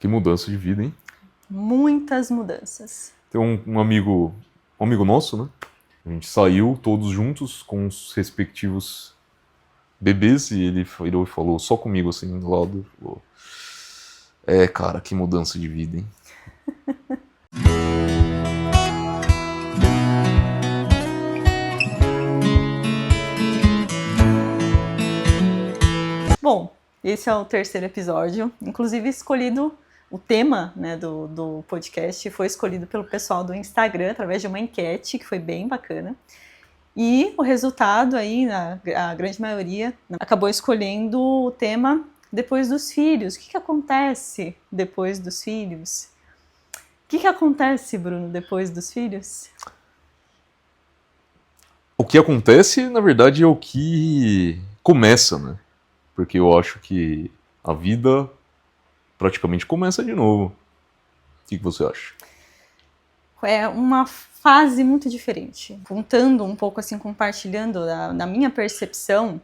Que mudança de vida, hein? Muitas mudanças. Tem um amigo nosso, né? A gente saiu todos juntos com os respectivos bebês e ele virou e falou só comigo assim do lado. Falou, cara, que mudança de vida, hein? Bom, esse é o terceiro episódio, inclusive escolhido, o tema, né, do podcast foi escolhido pelo pessoal do Instagram, através de uma enquete, que foi bem bacana. E o resultado aí, a grande maioria, acabou escolhendo o tema depois dos filhos. O que acontece depois dos filhos? O que acontece, Bruno, depois dos filhos? O que acontece, na verdade, é o que começa, né? Porque eu acho que a vida praticamente começa de novo. O que você acha? É uma fase muito diferente. Contando um pouco, assim, compartilhando da minha percepção,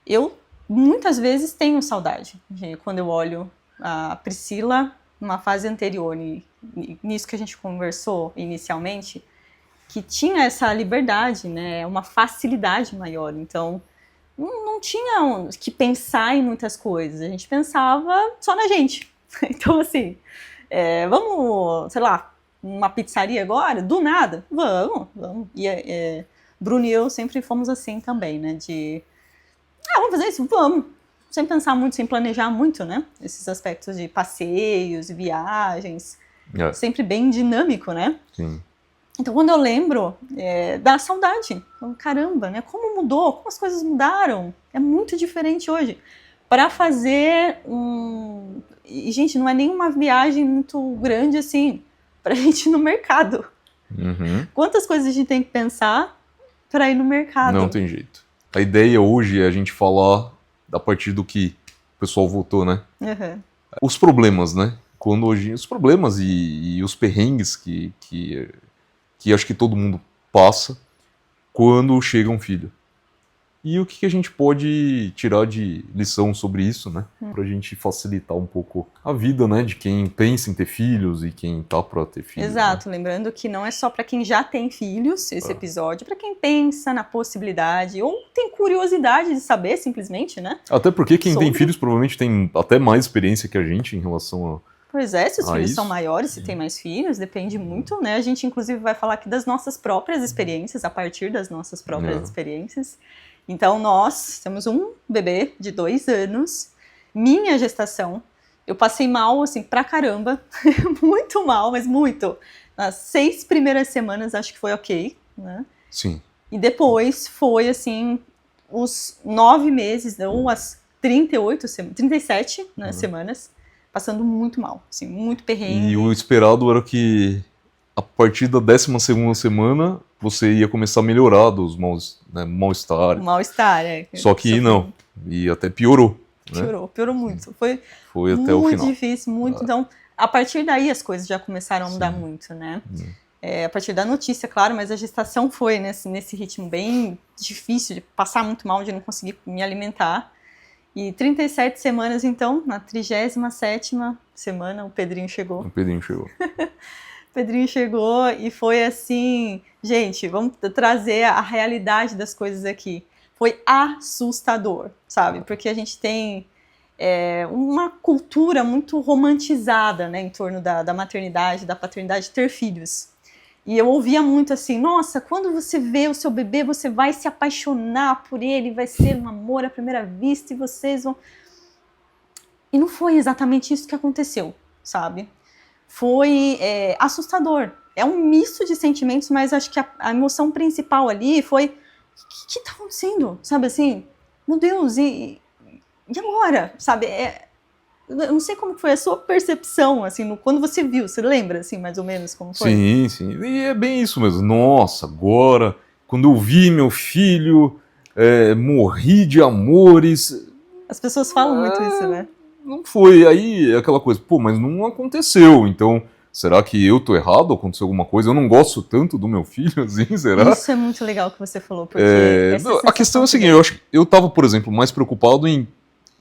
eu muitas vezes tenho saudade quando eu olho a Priscila numa fase anterior, e nisso que a gente conversou inicialmente, que tinha essa liberdade, né, uma facilidade maior. Então, não tinha que pensar em muitas coisas, a gente pensava só na gente. Então, assim, vamos, sei lá, uma pizzaria agora? Do nada? Vamos. E Bruno e eu sempre fomos assim também, né, vamos fazer isso? Vamos. Sem pensar muito, sem planejar muito, né, esses aspectos de passeios, viagens, sempre bem dinâmico, né? Sim. Então, quando eu lembro da saudade, caramba, né? Como mudou, como as coisas mudaram. É muito diferente hoje. Para fazer E, gente, não é nenhuma viagem muito grande assim, pra gente ir no mercado. Uhum. Quantas coisas a gente tem que pensar para ir no mercado? Não tem jeito. A ideia hoje é a gente falar a partir do que o pessoal votou, né? Uhum. Os problemas, né? Quando hoje... Os problemas e os perrengues que acho que todo mundo passa quando chega um filho. E o que a gente pode tirar de lição sobre isso, né? Pra gente facilitar um pouco a vida, né? De quem pensa em ter filhos e quem tá pra ter filhos. Exato, né? Lembrando que não é só para quem já tem filhos esse episódio, para quem pensa na possibilidade ou tem curiosidade de saber simplesmente, né? Até porque quem tem filhos provavelmente tem até mais experiência que a gente em relação a... Pois é, se os filhos são maiores, se tem mais filhos, depende muito, né? A gente, inclusive, vai falar aqui das nossas próprias experiências, a partir das nossas próprias experiências. Então, nós temos um bebê de 2 anos. Minha gestação, eu passei mal, assim, pra caramba. Muito mal, mas muito. Nas 6 primeiras semanas, acho que foi ok, né? Sim. E depois foi, assim, os 9 meses, ou as 37 semanas, passando muito mal, assim, muito perrengue. E o esperado era que a partir da 12ª semana você ia começar a melhorar dos mal-estar. O mal-estar, Só que não, e até piorou. Piorou muito. Foi até o final. Muito difícil, muito. Então, a partir daí as coisas já começaram a mudar muito, né? A partir da notícia, claro, mas a gestação foi nesse ritmo bem difícil, de passar muito mal, de não conseguir me alimentar. E 37 semanas, então, na 37ª semana, o Pedrinho chegou. O Pedrinho chegou e foi assim... Gente, vamos trazer a realidade das coisas aqui. Foi assustador, sabe? Porque a gente tem uma cultura muito romantizada, né, em torno da maternidade, da paternidade, ter filhos. E eu ouvia muito assim, nossa, quando você vê o seu bebê, você vai se apaixonar por ele, vai ser um amor à primeira vista e vocês vão... E não foi exatamente isso que aconteceu, sabe? Foi assustador. É um misto de sentimentos, mas acho que a emoção principal ali foi, o que tá acontecendo? Sabe assim, meu Deus, e agora? Sabe, eu não sei como foi a sua percepção, assim, quando você viu, você lembra, assim, mais ou menos como foi? Sim, e é bem isso mesmo. Nossa, agora, quando eu vi meu filho, morri de amores... As pessoas falam muito isso, né? Não foi, aí aquela coisa, mas não aconteceu, então... Será que eu tô errado? Aconteceu alguma coisa? Eu não gosto tanto do meu filho, assim, será? Isso é muito legal que você falou, porque... A questão é a seguinte, eu tava, por exemplo, mais preocupado em...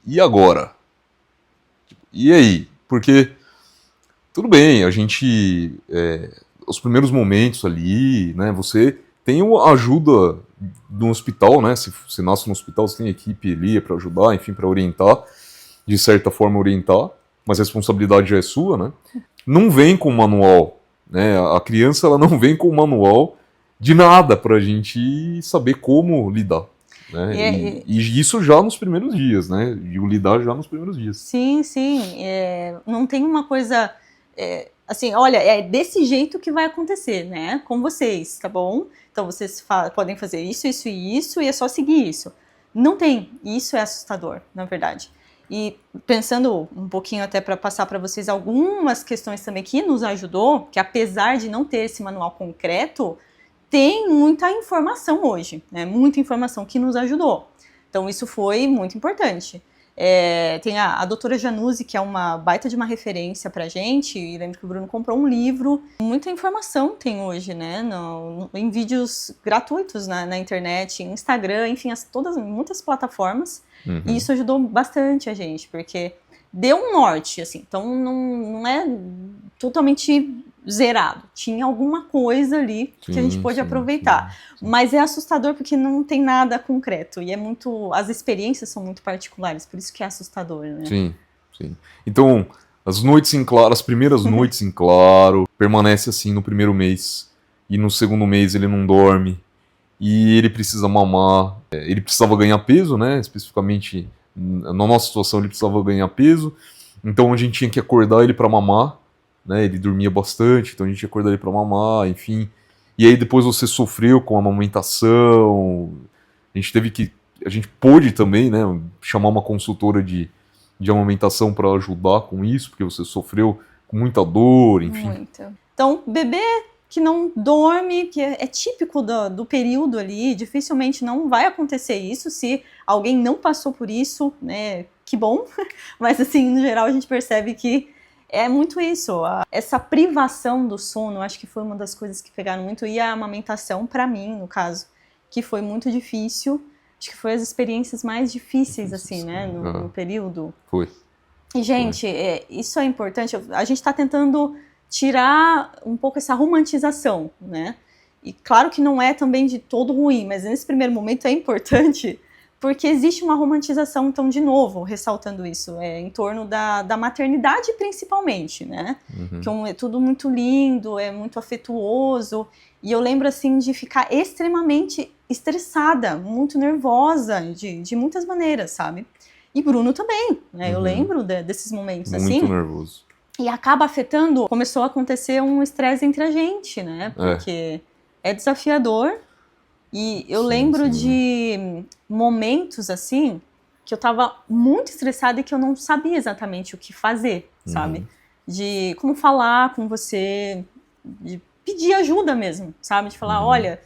E agora? E aí? Porque tudo bem, a gente, os primeiros momentos ali, né, você tem a ajuda no hospital, né, se você nasce no hospital, você tem equipe ali para ajudar, enfim, para orientar, de certa forma orientar, mas a responsabilidade já é sua, né. Não vem com manual, né, a criança ela não vem com manual de nada para a gente saber como lidar. Né? E isso já nos primeiros dias, né? E o lidar já nos primeiros dias. Sim, sim. Não tem uma coisa assim, olha, é desse jeito que vai acontecer, né? Com vocês, tá bom? Então vocês podem fazer isso, isso e isso, e é só seguir isso. Não tem. E isso é assustador, na verdade. E pensando um pouquinho até para passar para vocês algumas questões também que nos ajudou, que apesar de não ter esse manual concreto, tem muita informação hoje, né? Muita informação que nos ajudou. Então isso foi muito importante. Tem a doutora Januzzi, que é uma baita de uma referência pra gente, e lembro que o Bruno comprou um livro. Muita informação tem hoje, né? Em vídeos gratuitos na internet, Instagram, enfim, muitas plataformas. Uhum. E isso ajudou bastante a gente, porque deu um norte, assim. Então não é totalmente zerado. Tinha alguma coisa ali que a gente pôde aproveitar. Sim. Mas é assustador porque não tem nada concreto. E as experiências são muito particulares, por isso que é assustador, né? Sim, sim. Então, as noites em claro, as primeiras noites em claro, permanece assim no primeiro mês. E no segundo mês ele não dorme. E ele precisa mamar. Ele precisava ganhar peso, né? Especificamente, na nossa situação, ele precisava ganhar peso. Então a gente tinha que acordar ele para mamar. Né, ele dormia bastante, então a gente ia acordar ele para mamar, enfim. E aí depois você sofreu com a amamentação. A gente pôde também, né, chamar uma consultora de amamentação para ajudar com isso, porque você sofreu com muita dor, enfim. Muito. Então, bebê que não dorme, que é típico do período ali, dificilmente não vai acontecer isso se alguém não passou por isso, né? Que bom. Mas assim, no geral a gente percebe que é muito isso, essa privação do sono, acho que foi uma das coisas que pegaram muito, e a amamentação, para mim, no caso, que foi muito difícil, acho que foi as experiências mais difíceis, assim, né, no período. Foi. E, gente, isso é importante, a gente está tentando tirar um pouco essa romantização, né, e claro que não é também de todo ruim, mas nesse primeiro momento é importante, porque existe uma romantização, então, de novo, ressaltando isso, em torno da maternidade principalmente, né? Uhum. Que é tudo muito lindo, é muito afetuoso, e eu lembro, assim, de ficar extremamente estressada, muito nervosa, de muitas maneiras, sabe? E Bruno também, né? Uhum. Eu lembro desses momentos, muito assim. Muito nervoso. E acaba afetando, começou a acontecer um estresse entre a gente, né? Porque é desafiador. E eu lembro de momentos, assim, que eu tava muito estressada e que eu não sabia exatamente o que fazer, sabe? De como falar com você, de pedir ajuda mesmo, sabe? De falar, olha,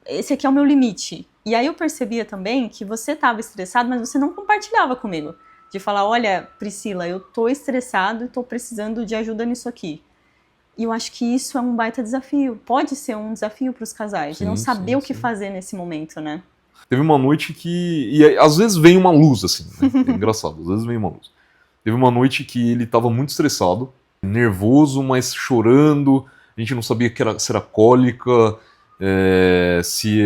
esse aqui é o meu limite. E aí eu percebia também que você tava estressado, mas você não compartilhava comigo. De falar, olha, Priscila, eu tô estressado e tô precisando de ajuda nisso aqui. E eu acho que isso é um baita desafio. Pode ser um desafio para os casais, de não saber o que fazer nesse momento, né? Teve uma noite que... E às vezes vem uma luz, assim, né? É engraçado, às vezes vem uma luz. Teve uma noite que ele estava muito estressado, nervoso, mas chorando. A gente não sabia se era cólica, se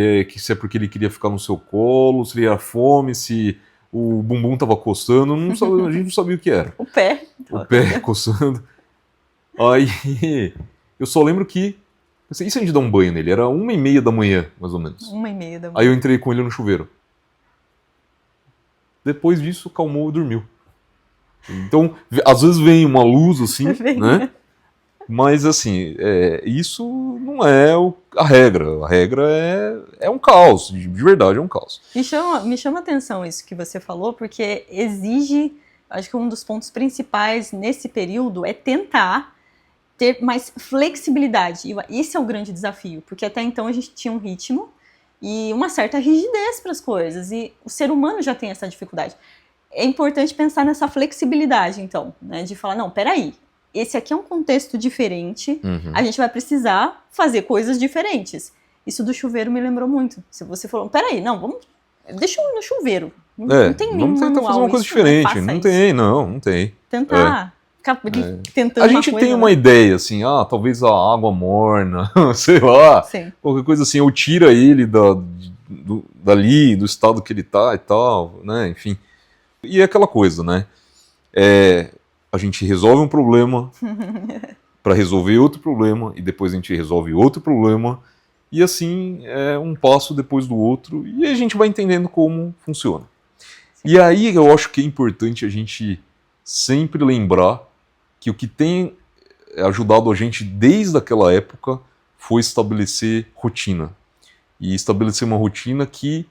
é porque ele queria ficar no seu colo, se ele era fome, se o bumbum estava coçando. A gente não sabia o que era. O pé. O pé coçando. Aí, eu só lembro que... E se a gente dar um banho nele? Era 1h30 da manhã, mais ou menos. 1h30 da manhã. Aí eu entrei com ele no chuveiro. Depois disso, calmou e dormiu. Então, às vezes vem uma luz, assim, né? Mas, assim, isso não é a regra. A regra é um caos, de verdade é um caos. Me chama atenção isso que você falou, porque exige... Acho que um dos pontos principais nesse período é tentar ter mais flexibilidade. E esse é o grande desafio, porque até então a gente tinha um ritmo e uma certa rigidez para as coisas, e o ser humano já tem essa dificuldade. É importante pensar nessa flexibilidade, então, né, de falar, não, peraí, esse aqui é um contexto diferente, a gente vai precisar fazer coisas diferentes. Isso do chuveiro me lembrou muito. Se você falou, peraí, não, deixa eu ir no chuveiro. Não tem nenhum vamos tentar fazer uma coisa diferente. Não tem. Tentar. ficar tentando A gente uma coisa, tem uma ideia, assim, talvez a água morna, sei lá, Sim. qualquer coisa assim, ou tira ele dali, do estado que ele tá e tal, né, enfim. E é aquela coisa, né, a gente resolve um problema para resolver outro problema, e depois a gente resolve outro problema, e assim, é um passo depois do outro, e a gente vai entendendo como funciona. Sim. E aí eu acho que é importante a gente sempre lembrar que o que tem ajudado a gente desde aquela época foi estabelecer rotina. E estabelecer uma rotina que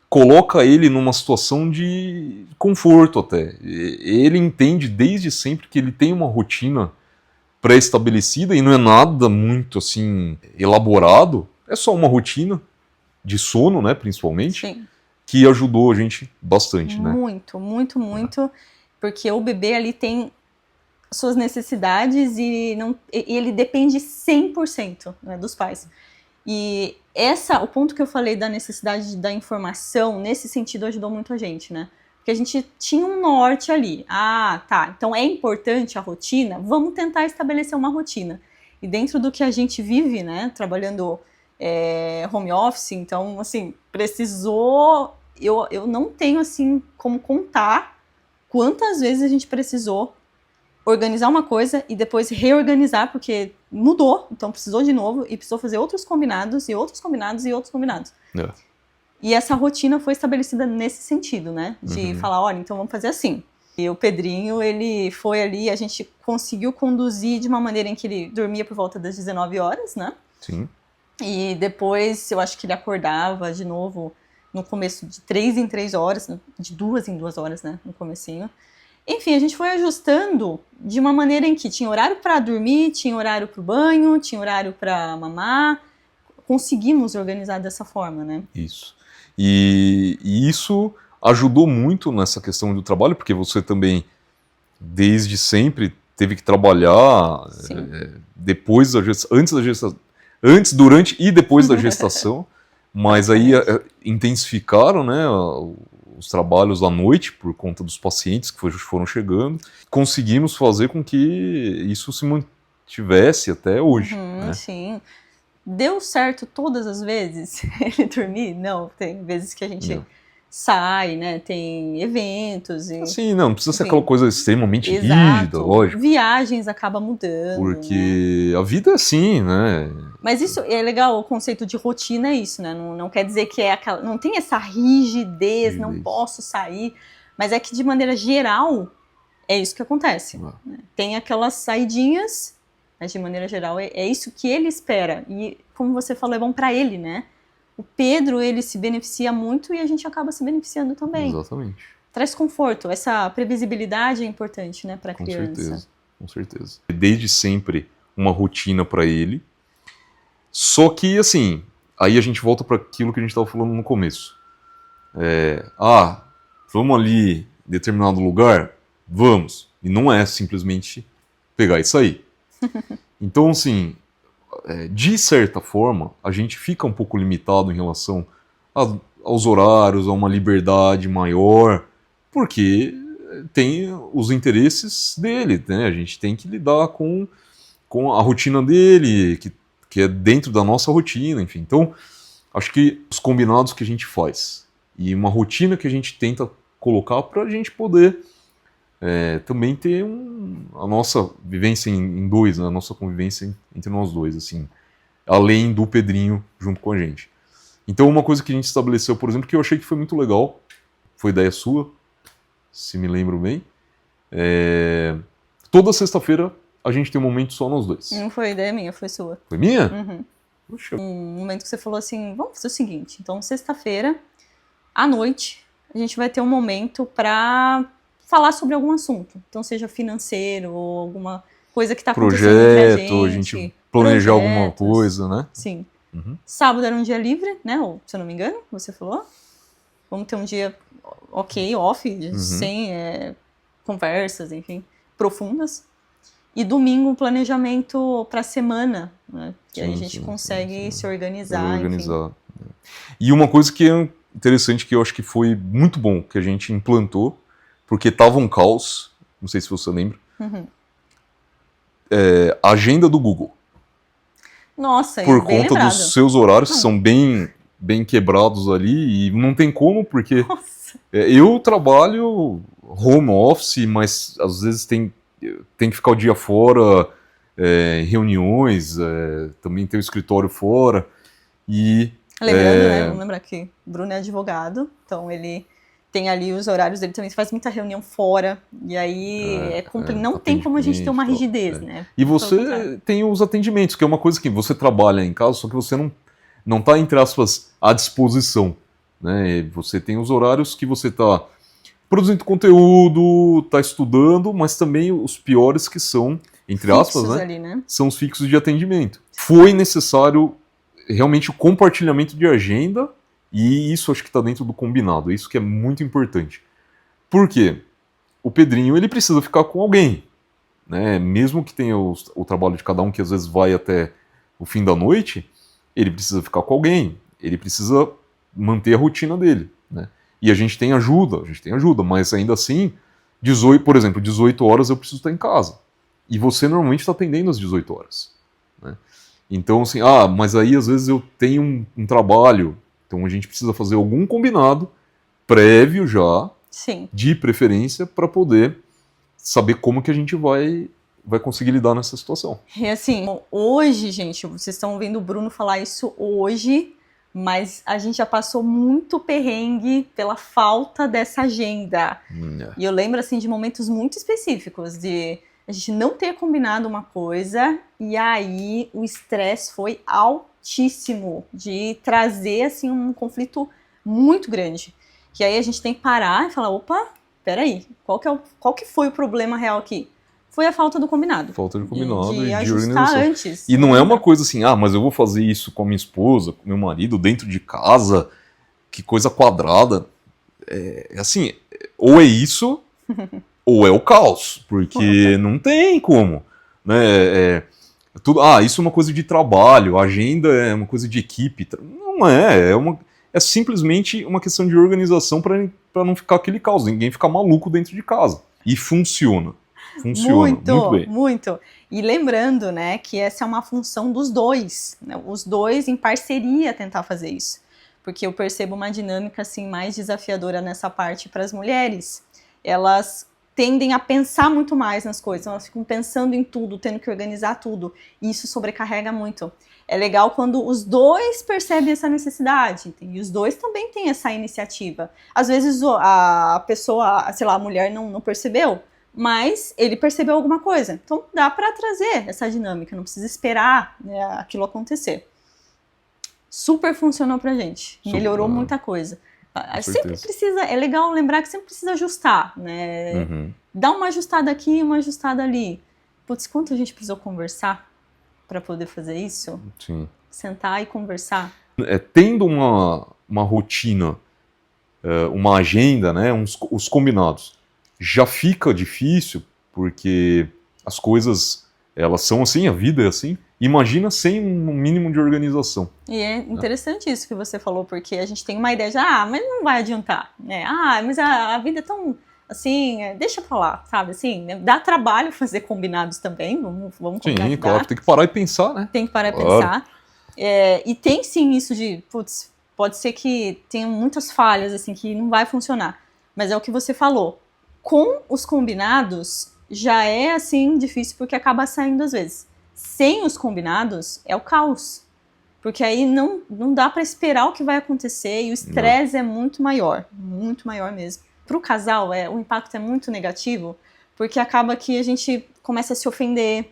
coloca ele numa situação de conforto até. Ele entende desde sempre que ele tem uma rotina pré-estabelecida e não é nada muito assim elaborado, é só uma rotina de sono, né, principalmente, Sim. que ajudou a gente bastante, né? Muito, muito, muito, porque o bebê ali tem suas necessidades e ele depende 100%, né, dos pais. E o ponto que eu falei da necessidade da informação, nesse sentido, ajudou muito a gente, né? Porque a gente tinha um norte ali. Tá, então é importante a rotina, vamos tentar estabelecer uma rotina. E dentro do que a gente vive, né, trabalhando home office, então, assim, precisou... Eu não tenho, assim, como contar quantas vezes a gente precisou organizar uma coisa e depois reorganizar, porque mudou, então precisou de novo, e precisou fazer outros combinados, e outros combinados, e outros combinados. E essa rotina foi estabelecida nesse sentido, né? De falar, olha, então vamos fazer assim. E o Pedrinho, ele foi ali, a gente conseguiu conduzir de uma maneira em que ele dormia por volta das 19 horas, né? Sim. E depois, eu acho que ele acordava de novo no começo de 3 em 3 horas, de 2 em 2 horas, né? No comecinho. Enfim, a gente foi ajustando de uma maneira em que tinha horário para dormir, tinha horário para o banho, tinha horário para mamar. Conseguimos organizar dessa forma, né? Isso. E isso ajudou muito nessa questão do trabalho, porque você também, desde sempre, teve que trabalhar depois da antes, durante e depois da gestação, mas aí intensificaram, né, os trabalhos à noite por conta dos pacientes que foram chegando. Conseguimos fazer com que isso se mantivesse até hoje. Né? Sim. Deu certo todas as vezes ele dormir? Não, tem vezes que a gente sai, né? Tem eventos. Assim, não precisa ser aquela coisa extremamente rígida, lógico. Viagens acaba mudando. Porque a vida é assim, né? Mas isso é legal, o conceito de rotina é isso, né? Não quer dizer que não tem essa rigidez, não posso sair. Mas é que de maneira geral é isso que acontece. Né? Tem aquelas saidinhas. Mas, de maneira geral, é isso que ele espera. E, como você falou, é bom para ele, né? O Pedro, ele se beneficia muito e a gente acaba se beneficiando também. Exatamente. Traz conforto. Essa previsibilidade é importante, né, para a criança. Com certeza. Desde sempre, uma rotina para ele. Só que, assim, aí a gente volta para aquilo que a gente estava falando no começo. Vamos ali em determinado lugar? Vamos. E não é simplesmente pegar e sair. Então, assim, de certa forma, a gente fica um pouco limitado em relação aos horários, a uma liberdade maior, porque tem os interesses dele, né? A gente tem que lidar com a rotina dele, que é dentro da nossa rotina, enfim. Então, acho que os combinados que a gente faz e uma rotina que a gente tenta colocar para a gente poder também ter a nossa vivência em dois, né? A nossa convivência entre nós dois, assim, além do Pedrinho junto com a gente. Então, uma coisa que a gente estabeleceu, por exemplo, que eu achei que foi muito legal, foi ideia sua, se me lembro bem, toda sexta-feira a gente tem um momento só nós dois. Não foi ideia minha, foi sua. Foi minha? Uhum. Puxa. Um momento que você falou assim, vamos fazer o seguinte, então sexta-feira, à noite, a gente vai ter um momento para falar sobre algum assunto. Então, seja financeiro ou alguma coisa que está acontecendo entre a gente planejar alguma coisa, né? Sim. Sábado era um dia livre, né? Ou, se eu não me engano, você falou. Vamos ter um dia off, sem conversas, enfim, profundas. E domingo, planejamento para a semana, né? Que aí a gente consegue se organizar. Enfim. E uma coisa que é interessante, que eu acho que foi muito bom, que a gente implantou, porque tava um caos, não sei se você lembra, A agenda do Google. Nossa, Por bem conta lembrado. dos seus horários, que são bem quebrados ali, e não tem como, porque Nossa. eu trabalho home office, mas às vezes tem que ficar o dia fora, em reuniões, também tem o escritório fora, e... Lembrando, né, vamos lembrar que o Bruno é advogado, então ele tem ali os horários, ele também faz muita reunião fora, e aí não tem como a gente ter uma rigidez, né? E você tem os atendimentos, que é uma coisa que você trabalha em casa, só que você não está, entre aspas, à disposição, né? Você tem os horários que você está produzindo conteúdo, está estudando, mas também os piores que são, entre aspas, né? Ali, né? São os fixos de atendimento. Foi necessário realmente o compartilhamento de agenda, e isso acho que está dentro do combinado, isso que é muito importante. Por quê? O Pedrinho ele precisa ficar com alguém, né? Mesmo que tenha o trabalho de cada um, que às vezes vai até o fim da noite, ele precisa ficar com alguém, ele precisa manter a rotina dele, né? E a gente tem ajuda, mas ainda assim, por exemplo, 18 horas eu preciso estar em casa. E você normalmente está atendendo às 18 horas. Né? Então, assim, mas aí às vezes eu tenho um trabalho, então a gente precisa fazer algum combinado prévio já, Sim. De preferência, para poder saber como que a gente vai conseguir lidar nessa situação. E assim, hoje, gente, vocês estão ouvindo o Bruno falar isso hoje, mas a gente já passou muito perrengue pela falta dessa agenda. E eu lembro, assim, de momentos muito específicos, de a gente não ter combinado uma coisa, e aí o estresse foi altíssimo, de trazer, assim, um conflito muito grande. Que aí a gente tem que parar e falar, opa, peraí, qual que foi o problema real aqui? Foi a falta do combinado. Falta de combinado de de ajustar organização. antes. E não é uma coisa assim, mas eu vou fazer isso com a minha esposa, com meu marido, dentro de casa, que coisa quadrada. Assim, ou é isso, ou é o caos, porque não tem como. Né? Isso é uma coisa de trabalho, a agenda é uma coisa de equipe. Não é simplesmente uma questão de organização para não ficar aquele caos, ninguém ficar maluco dentro de casa. E funciona. Funciona muito bem. Muito. E lembrando, né, que essa é uma função dos dois, né, os dois em parceria tentar fazer isso. Porque eu percebo uma dinâmica assim mais desafiadora nessa parte para as mulheres. Elas tendem a pensar muito mais nas coisas, elas ficam pensando em tudo, tendo que organizar tudo, e isso sobrecarrega muito. É legal quando os dois percebem essa necessidade, e os dois também têm essa iniciativa. Às vezes a pessoa, sei lá, a mulher não percebeu, mas ele percebeu alguma coisa. Então dá para trazer essa dinâmica, não precisa esperar, né, aquilo acontecer. Super funcionou pra gente, melhorou muita coisa. Sempre precisa, é legal lembrar que sempre precisa ajustar, né? Dá uma ajustada aqui, uma ajustada ali. Putz, quanto a gente precisou conversar para poder fazer isso? Sim. Sentar e conversar. Tendo uma rotina, uma agenda, né, os combinados, já fica difícil, porque as coisas, elas são assim, a vida é assim. Imagina sem um mínimo de organização. E é interessante isso que você falou, porque a gente tem uma ideia de, mas não vai adiantar, né? Mas a vida é tão, assim, deixa pra lá, sabe? Assim, né? Dá trabalho fazer combinados também, vamos combinar. Sim, claro, tem que parar e pensar, né? Tem que parar e pensar. E tem sim isso de, putz, pode ser que tenha muitas falhas, assim, que não vai funcionar. Mas é o que você falou. Com os combinados, já é, assim, difícil, porque acaba saindo às vezes. Sem os combinados, é o caos. Porque aí não dá para esperar o que vai acontecer e o estresse é muito maior mesmo. Para o casal, o impacto é muito negativo, porque acaba que a gente começa a se ofender,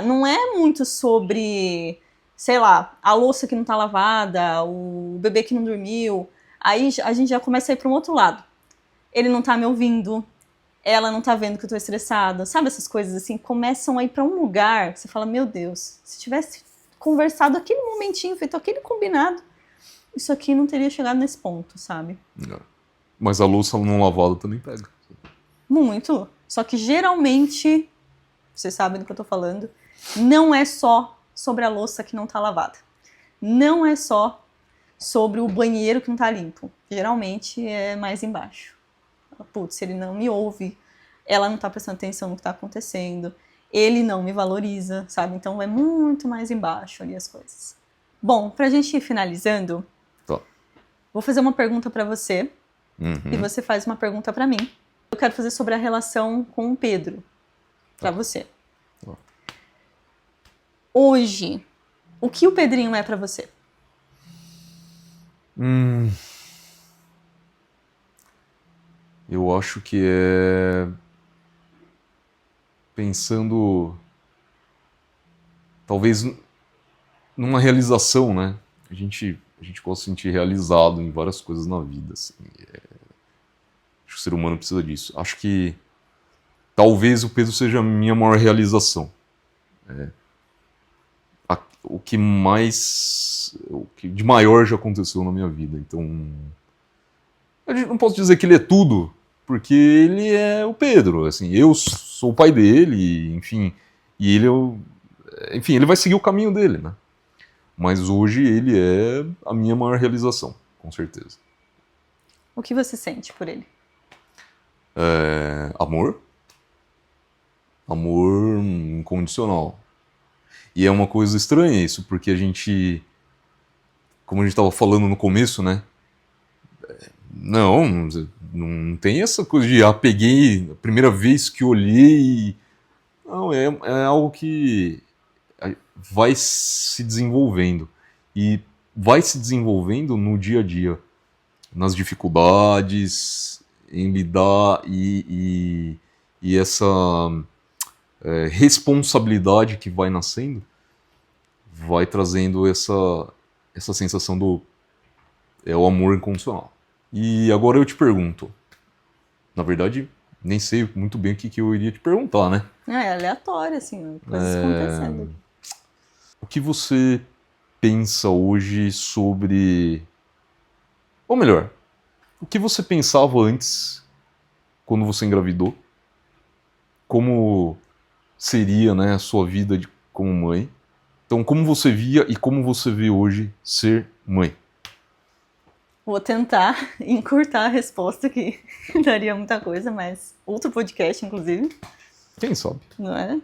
não é muito sobre, sei lá, a louça que não tá lavada, o bebê que não dormiu, aí a gente já começa a ir para um outro lado. Ele não tá me ouvindo, ela não tá vendo que eu tô estressada, sabe essas coisas assim, começam a ir pra um lugar que você fala, meu Deus, se tivesse conversado aquele momentinho, feito aquele combinado, isso aqui não teria chegado nesse ponto, sabe? Mas a louça não lavada também pega. Muito, só que geralmente, vocês sabem do que eu tô falando, não é só sobre a louça que não tá lavada, não é só sobre o banheiro que não tá limpo, geralmente é mais embaixo. Putz, ele não me ouve, ela não tá prestando atenção no que tá acontecendo, ele não me valoriza, sabe? Então é muito mais embaixo ali as coisas. Bom, pra gente ir finalizando, Tá. vou fazer uma pergunta pra você e Uhum. você faz uma pergunta pra mim. Eu quero fazer sobre a relação com o Pedro, pra você. Tá. Hoje, o que o Pedrinho é pra você? Eu acho que é pensando talvez numa realização, né? A gente gosta de se sentir realizado em várias coisas na vida, assim. Acho que o ser humano precisa disso. Acho que talvez o Pedro seja a minha maior realização. O que de maior já aconteceu na minha vida. Então, eu não posso dizer que ele é tudo, porque ele é o Pedro. Assim, eu sou o pai dele, enfim, e enfim, ele vai seguir o caminho dele, né? Mas hoje ele é a minha maior realização, com certeza. O que você sente por ele? Amor. Amor incondicional. E é uma coisa estranha isso, porque como a gente estava falando no começo, né? Não tem essa coisa de peguei a primeira vez que olhei. Não, é algo que vai se desenvolvendo. E vai se desenvolvendo no dia a dia, nas dificuldades, em lidar e essa responsabilidade que vai nascendo vai trazendo essa sensação do o amor incondicional. E agora eu te pergunto, na verdade, nem sei muito bem o que eu iria te perguntar, né? É aleatório, assim, coisas acontecendo. O que você pensa hoje sobre... Ou melhor, o que você pensava antes, quando você engravidou? Como seria, né, a sua vida como mãe? Então, como você via e como você vê hoje ser mãe? Vou tentar encurtar a resposta, que daria muita coisa, mas outro podcast, inclusive. Quem sabe? Não é?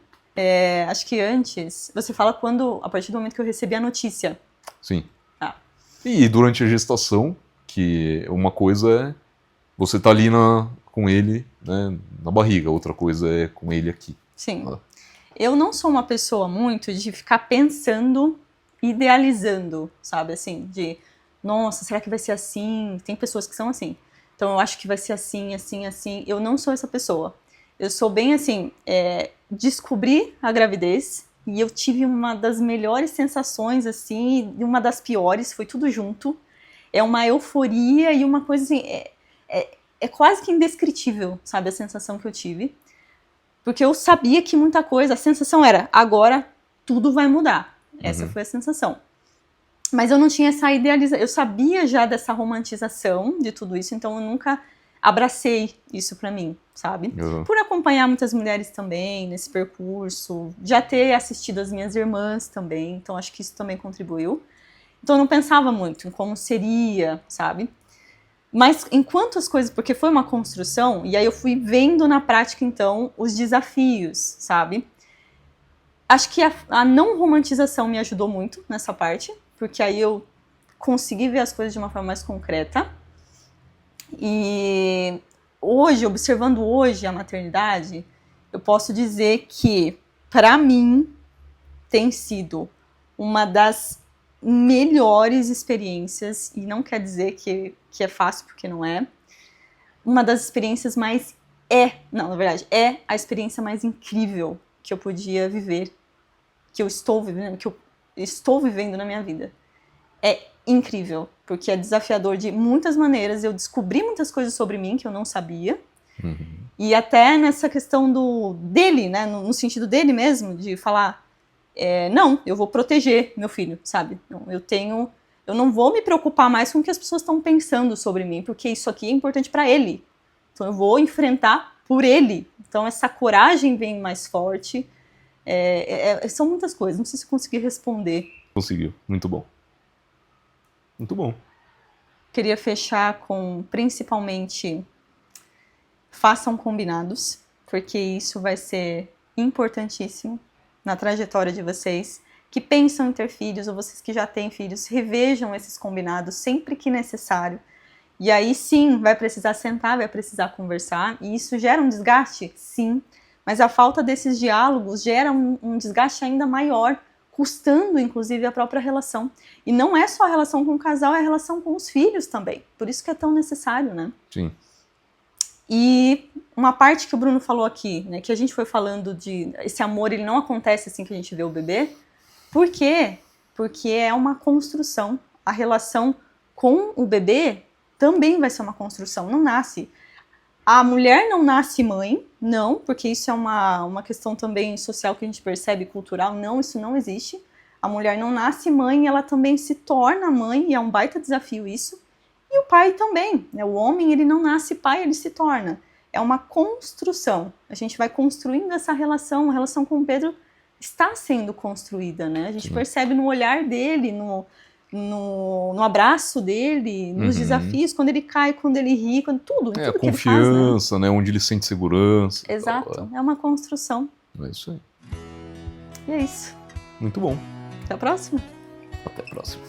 Acho que antes, você fala a partir do momento que eu recebi a notícia. Sim. Ah. E durante a gestação, que uma coisa é você tá ali com ele, né, na barriga, outra coisa é com ele aqui. Sim. Eu não sou uma pessoa muito de ficar pensando, idealizando, sabe, assim, de nossa, será que vai ser assim? Tem pessoas que são assim. Então eu acho que vai ser assim, assim, assim. Eu não sou essa pessoa. Eu sou bem assim, descobri a gravidez e eu tive uma das melhores sensações, assim, e uma das piores, foi tudo junto. É uma euforia e uma coisa assim, é quase que indescritível, sabe, a sensação que eu tive. Porque eu sabia que muita coisa, a sensação era, agora tudo vai mudar. Essa foi a sensação. Mas eu não tinha essa idealização, eu sabia já dessa romantização de tudo isso, então eu nunca abracei isso pra mim, sabe? Por acompanhar muitas mulheres também nesse percurso, já ter assistido as minhas irmãs também, então acho que isso também contribuiu. Então eu não pensava muito em como seria, sabe? Mas enquanto as coisas, porque foi uma construção, e aí eu fui vendo na prática então os desafios, sabe? Acho que a não romantização me ajudou muito nessa parte, porque aí eu consegui ver as coisas de uma forma mais concreta. E hoje, observando hoje a maternidade, eu posso dizer que, para mim, tem sido uma das melhores experiências, e não quer dizer que é fácil, porque não é, uma das experiências mais na verdade, é a experiência mais incrível que eu podia viver, que eu estou vivendo na minha vida. É incrível, porque é desafiador de muitas maneiras. Eu descobri muitas coisas sobre mim que eu não sabia. E até nessa questão dele, né, no sentido dele mesmo, de falar, não, eu vou proteger meu filho, sabe? Não, eu não vou me preocupar mais com o que as pessoas estão pensando sobre mim, porque isso aqui é importante para ele. Então eu vou enfrentar por ele. Então essa coragem vem mais forte. São muitas coisas, não sei se consegui responder. Conseguiu, muito bom. Muito bom. Queria fechar com, principalmente, façam combinados, porque isso vai ser importantíssimo na trajetória de vocês, que pensam em ter filhos, ou vocês que já têm filhos, revejam esses combinados sempre que necessário. E aí sim, vai precisar sentar, vai precisar conversar, e isso gera um desgaste? Sim, mas a falta desses diálogos gera um desgaste ainda maior, custando inclusive a própria relação. E não é só a relação com o casal, é a relação com os filhos também. Por isso que é tão necessário, né? Sim. E uma parte que o Bruno falou aqui, né, que a gente foi falando de esse amor, ele não acontece assim que a gente vê o bebê. Por quê? Porque é uma construção. A relação com o bebê também vai ser uma construção, não nasce. A mulher não nasce mãe, não, porque isso é uma questão também social que a gente percebe, cultural, não, isso não existe. A mulher não nasce mãe, ela também se torna mãe, e é um baita desafio isso. E o pai também, né? O homem, ele não nasce pai, ele se torna. É uma construção. A gente vai construindo essa relação, a relação com o Pedro está sendo construída, né? A gente percebe no olhar dele, no abraço dele, nos desafios, quando ele cai, quando ele ri, tudo a que confiança, ele faz, né? Onde ele sente segurança. Exato, é uma construção. É isso aí. E é isso. Muito bom. Até a próxima. Até a próxima.